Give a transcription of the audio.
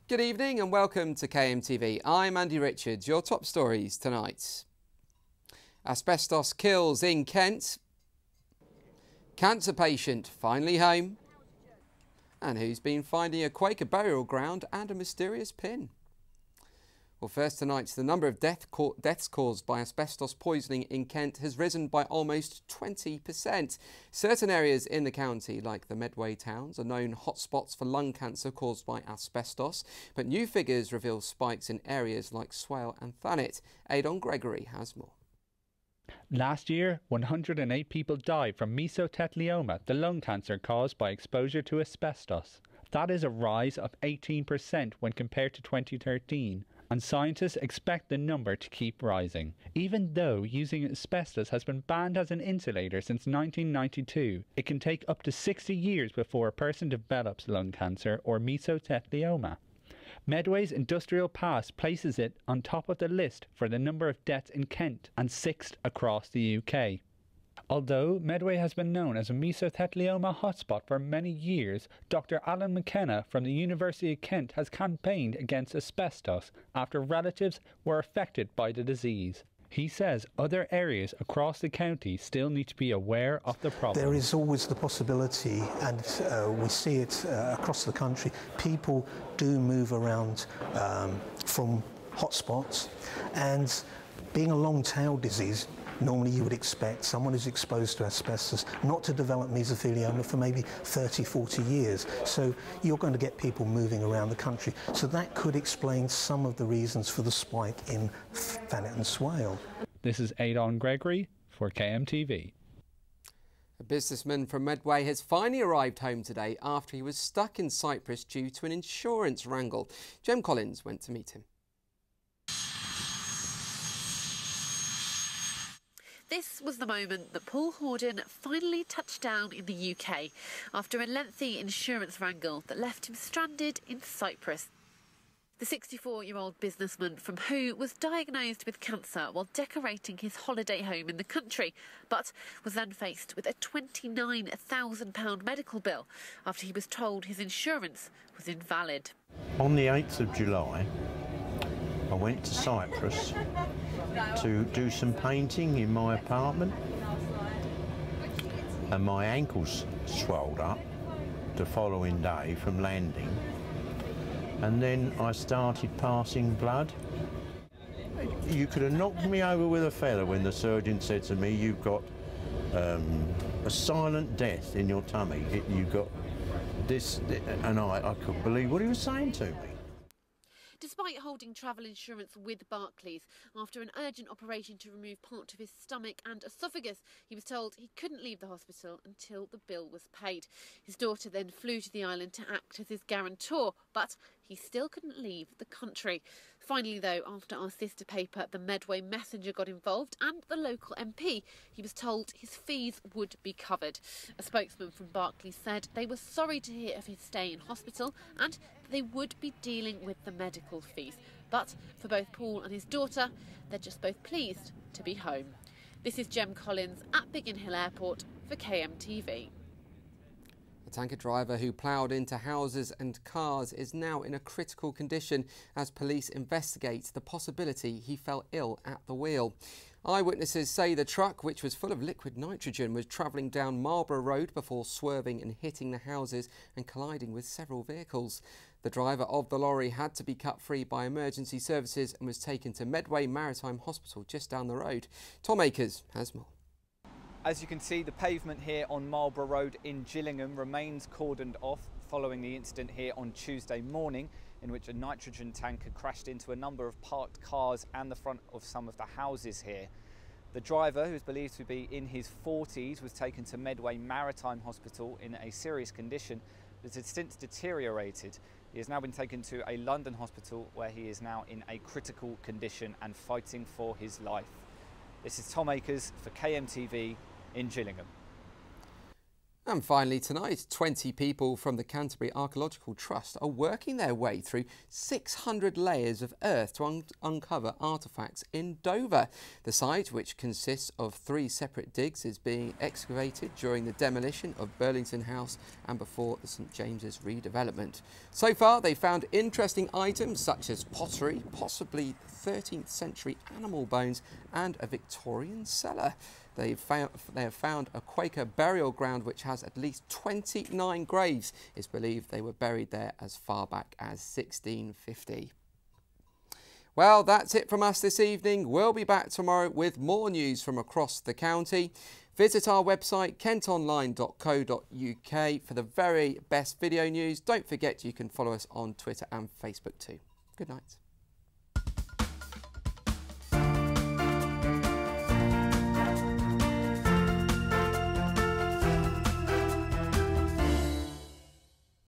Good evening and welcome to KMTV. I'm Andy Richards. Your top stories tonight. Asbestos kills in Kent. Cancer patient finally home. And who's been finding a Quaker burial ground and a mysterious pin? Well, first tonight, the number of deaths caused by asbestos poisoning in Kent has risen by almost 20%. Certain areas in the county, like the Medway towns, are known hotspots for lung cancer caused by asbestos, but new figures reveal spikes in areas like Swale and Thanet. Adon Gregory has more. Last year, 108 people died from mesothelioma, the lung cancer caused by exposure to asbestos. That is a rise of 18% when compared to 2013. And scientists expect the number to keep rising. Even though using asbestos has been banned as an insulator since 1992, it can take up to 60 years before a person develops lung cancer or mesothelioma. Medway's Industrial Pass places it on top of the list for the number of deaths in Kent and 6th across the UK. Although Medway has been known as a mesothelioma hotspot for many years, Dr. Alan McKenna from the University of Kent has campaigned against asbestos after relatives were affected by the disease. He says other areas across the county still need to be aware of the problem. There is always the possibility, and we see it across the country, people do move around from hotspots, and being a long-tail disease, normally you would expect someone who's exposed to asbestos not to develop mesothelioma for maybe 30, 40 years. So you're going to get people moving around the country. So that could explain some of the reasons for the spike in Thanet and Swale. This is Adon Gregory for KMTV. A businessman from Medway has finally arrived home today after he was stuck in Cyprus due to an insurance wrangle. Jem Collins went to meet him. This was the moment that Paul Horden finally touched down in the UK after a lengthy insurance wrangle that left him stranded in Cyprus. The 64-year-old businessman from Who was diagnosed with cancer while decorating his holiday home in the country, but was then faced with a £29,000 medical bill after he was told his insurance was invalid. On the 8th of July, I went to Cyprus to do some painting in my apartment, and my ankles swelled up the following day from landing, and then I started passing blood. You could have knocked me over with a feather when the surgeon said to me, "You've got a silent death in your tummy. You've got this," and I couldn't believe what he was saying to me. Despite holding travel insurance with Barclays, after an urgent operation to remove part of his stomach and esophagus, he was told he couldn't leave the hospital until the bill was paid. His daughter then flew to the island to act as his guarantor, but he still couldn't leave the country. Finally, though, after our sister paper, the Medway Messenger, got involved and the local MP, he was told his fees would be covered. A spokesman from Barclays said they were sorry to hear of his stay in hospital and they would be dealing with the medical fees. But for both Paul and his daughter, they're just both pleased to be home. This is Jem Collins at Biggin Hill Airport for KMTV. A tanker driver who ploughed into houses and cars is now in a critical condition as police investigate the possibility he fell ill at the wheel. Eyewitnesses say the truck, which was full of liquid nitrogen, was travelling down Marlborough Road before swerving and hitting the houses and colliding with several vehicles. The driver of the lorry had to be cut free by emergency services and was taken to Medway Maritime Hospital just down the road. Tom Akers has more. As you can see, the pavement here on Marlborough Road in Gillingham remains cordoned off following the incident here on Tuesday morning, in which a nitrogen tanker crashed into a number of parked cars and the front of some of the houses here. The driver, who is believed to be in his 40s, was taken to Medway Maritime Hospital in a serious condition that had since deteriorated. He has now been taken to a London hospital where he is now in a critical condition and fighting for his life. This is Tom Akers for KMTV in Gillingham. And finally tonight, 20 people from the Canterbury Archaeological Trust are working their way through 600 layers of earth to uncover artefacts in Dover. The site, which consists of 3 separate digs, is being excavated during the demolition of Burlington House and before the St James's redevelopment. So far, they found interesting items such as pottery, possibly 13th century animal bones and a Victorian cellar. They have found a Quaker burial ground which has at least 29 graves. It's believed they were buried there as far back as 1650. Well, that's it from us this evening. We'll be back tomorrow with more news from across the county. Visit our website kentonline.co.uk for the very best video news. Don't forget you can follow us on Twitter and Facebook too. Good night.